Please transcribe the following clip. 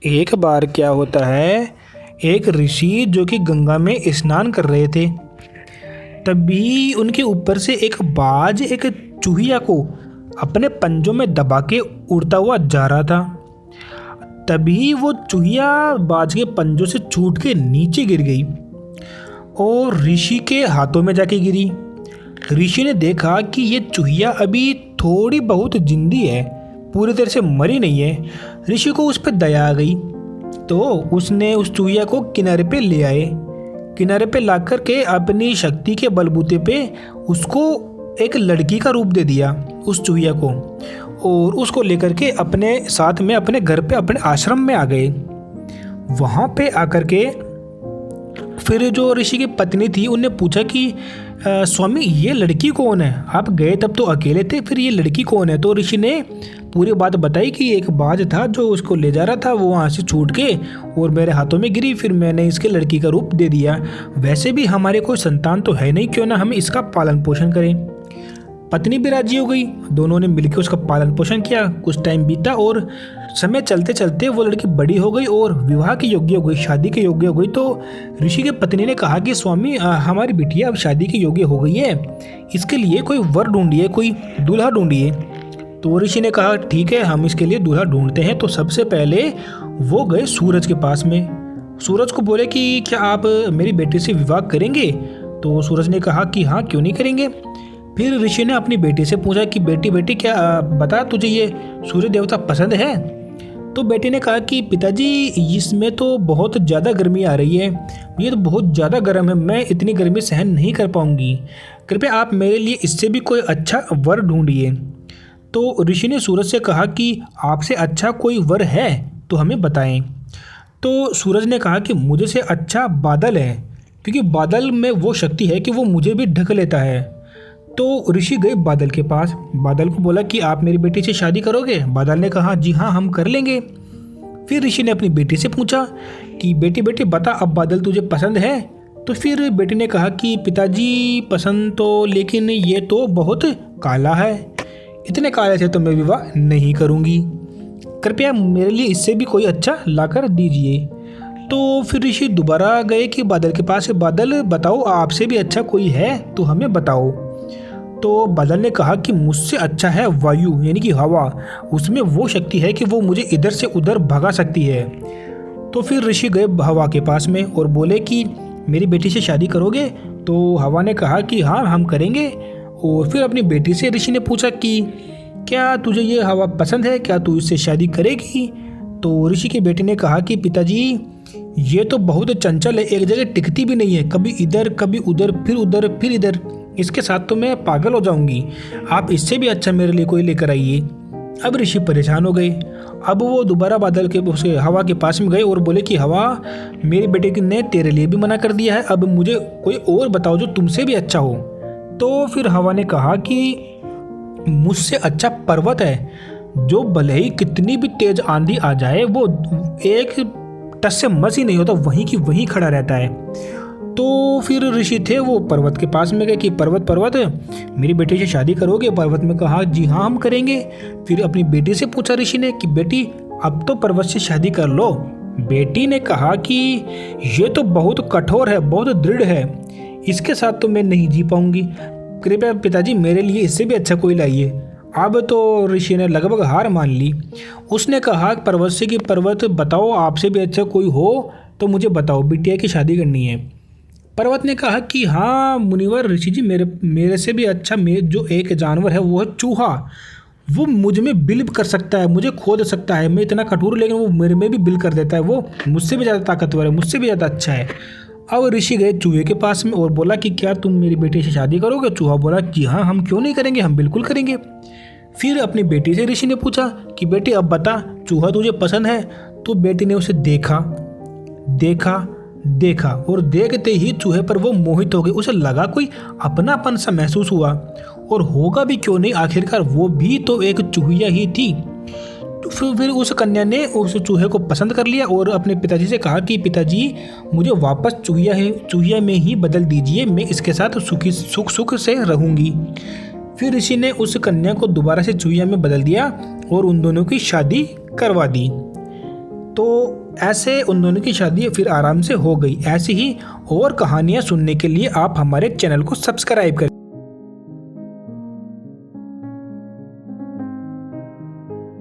एक बार क्या होता है, एक ऋषि जो कि गंगा में स्नान कर रहे थे, तभी उनके ऊपर से एक बाज एक चूहिया को अपने पंजों में दबा के उड़ता हुआ जा रहा था। तभी वो चूहिया बाज के पंजों से छूट के नीचे गिर गई और ऋषि के हाथों में जाके गिरी। ऋषि ने देखा कि ये चूहिया अभी थोड़ी बहुत जिंदी है, पूरी तरह से मरी नहीं है। ऋषि को उस पर दया आ गई, तो उसने उस चूहिया को किनारे पे ले आए। किनारे पे ला कर के अपनी शक्ति के बलबूते पे उसको एक लड़की का रूप दे दिया उस चूहिया को, और उसको लेकर के अपने साथ में अपने घर पे अपने आश्रम में आ गए। वहाँ पे आकर के फिर जो ऋषि की पत्नी थी उनने पूछा कि स्वामी ये लड़की कौन है? आप गए तब तो अकेले थे, फिर ये लड़की कौन है? तो ऋषि ने पूरी बात बताई कि एक बाज था जो उसको ले जा रहा था, वो वहाँ से छूट के और मेरे हाथों में गिरी, फिर मैंने इसके लड़की का रूप दे दिया। वैसे भी हमारे कोई संतान तो है नहीं, क्यों ना हम इसका पालन पोषण करें। पत्नी भी राजी हो गई, दोनों ने मिलकर उसका पालन पोषण किया। कुछ टाइम बीता और समय चलते चलते वो लड़की बड़ी हो गई और विवाह के योग्य हो गई, शादी के योग्य हो गई। तो ऋषि के पत्नी ने कहा कि स्वामी हमारी बिटिया अब शादी के योग्य हो गई है, इसके लिए कोई वर ढूंढिए, कोई दूल्हा ढूंढिए। तो ऋषि ने कहा ठीक है, हम इसके लिए दूल्हा ढूंढते हैं। तो सबसे पहले वो गए सूरज के पास में। सूरज को बोले कि क्या आप मेरी बेटी से विवाह करेंगे? तो सूरज ने कहा कि हाँ, क्यों नहीं करेंगे। फिर ऋषि ने अपनी बेटी से पूछा कि बेटी बेटी क्या बता, तुझे ये सूर्य देवता पसंद है? तो बेटी ने कहा कि पिताजी इसमें तो बहुत ज़्यादा गर्मी आ रही है, ये तो बहुत ज़्यादा गर्म है, मैं इतनी गर्मी सहन नहीं कर पाऊंगी, कृपया आप मेरे लिए इससे भी कोई अच्छा वर ढूंढिए। तो ऋषि ने सूरज से कहा कि आपसे अच्छा कोई वर है तो हमें बताएं। तो सूरज ने कहा कि मुझे से अच्छा बादल है, क्योंकि बादल में वो शक्ति है कि वो मुझे भी ढक लेता है। तो ऋषि गए बादल के पास, बादल को बोला कि आप मेरी बेटी से शादी करोगे? बादल ने कहा जी हाँ, हम कर लेंगे। फिर ऋषि ने अपनी बेटी से पूछा कि बेटी बेटी बता, अब बादल तुझे पसंद है? तो फिर बेटी ने कहा कि पिताजी पसंद तो, लेकिन ये तो बहुत काला है, इतने काले से तो मैं विवाह नहीं करूँगी, कृपया मेरे लिए इससे भी कोई अच्छा लाकर दीजिए। तो फिर ऋषि दोबारा गए कि बादल के पास, बादल बताओ आपसे भी अच्छा कोई है तो हमें बताओ। तो बादल ने कहा कि मुझसे अच्छा है वायु, यानी कि हवा, उसमें वो शक्ति है कि वो मुझे इधर से उधर भगा सकती है। तो फिर ऋषि गए हवा के पास में और बोले कि मेरी बेटी से शादी करोगे? तो हवा ने कहा कि हाँ, हम करेंगे। और फिर अपनी बेटी से ऋषि ने पूछा कि क्या तुझे ये हवा पसंद है, क्या तू इससे शादी करेगी? तो ऋषि की बेटी ने कहा कि पिताजी ये तो बहुत चंचल है, एक जगह टिकती भी नहीं है, कभी इधर कभी उधर, फिर उधर फिर इधर, इसके साथ तो मैं पागल हो जाऊंगी, आप इससे भी अच्छा मेरे लिए कोई लेकर आइए। अब ऋषि परेशान हो गए। अब वो दोबारा बादल के उसे हवा के पास में गए और बोले कि हवा, मेरी बेटी ने तेरे लिए भी मना कर दिया है, अब मुझे कोई और बताओ जो तुमसे भी अच्छा हो। तो फिर हवा ने कहा कि मुझसे अच्छा पर्वत है, जो भले ही कितनी भी तेज आंधी आ जाए वो एक टस से मस ही नहीं होता, वहीं की वहीं खड़ा रहता है। तो फिर ऋषि थे वो पर्वत के पास में गए कि पर्वत पर्वत मेरी बेटी से शादी करोगे? पर्वत में कहा जी हाँ, हम करेंगे। फिर अपनी बेटी से पूछा ऋषि ने कि बेटी अब तो पर्वत से शादी कर लो। बेटी ने कहा कि ये तो बहुत कठोर है, बहुत दृढ़ है, इसके साथ तो मैं नहीं जी पाऊंगी, कृपया पिताजी मेरे लिए इससे भी अच्छा कोई लाइए। अब तो ऋषि ने लगभग हार मान ली। उसने कहा पर्वत से कि पर्वत बताओ, आपसे भी अच्छा कोई हो तो मुझे बताओ, बिटिया की शादी करनी है। पर्वत ने कहा कि हाँ मुनिवर ऋषि जी, मेरे से भी अच्छा जो एक जानवर है वो है चूहा, वो मुझ में बिल कर सकता है, मुझे खोद सकता है, मैं इतना कठोर लेकिन वो मेरे में भी बिल कर देता है, वो मुझसे भी ज़्यादा ताकतवर है, मुझसे भी ज़्यादा अच्छा है। अब ऋषि गए चूहे के पास में और बोला कि क्या तुम मेरी बेटी से शादी करोगे? चूहा बोला कि हाँ, हम क्यों नहीं करेंगे, हम बिल्कुल करेंगे। फिर अपनी बेटी से ऋषि ने पूछा कि बेटी अब बता, चूहा तुझे पसंद है? तो बेटी ने उसे देखा देखा देखा और देखते ही चूहे पर वो मोहित हो गई। उसे लगा कोई अपनापन सा महसूस हुआ, और होगा भी क्यों नहीं, आखिरकार वो भी तो एक चूहिया ही थी। तो फिर उस कन्या ने उस चूहे को पसंद कर लिया और अपने पिताजी से कहा कि पिताजी मुझे वापस चूहिया में ही बदल दीजिए, मैं इसके साथ सुख से रहूंगी। फिर ऋषि ने उस कन्या को दोबारा से चूहिया में बदल दिया और उन दोनों की शादी करवा दी। तो ऐसे उन दोनों की शादी फिर आराम से हो गई। ऐसी ही और कहानियाँ सुनने के लिए आप हमारे चैनल को सब्सक्राइब करें।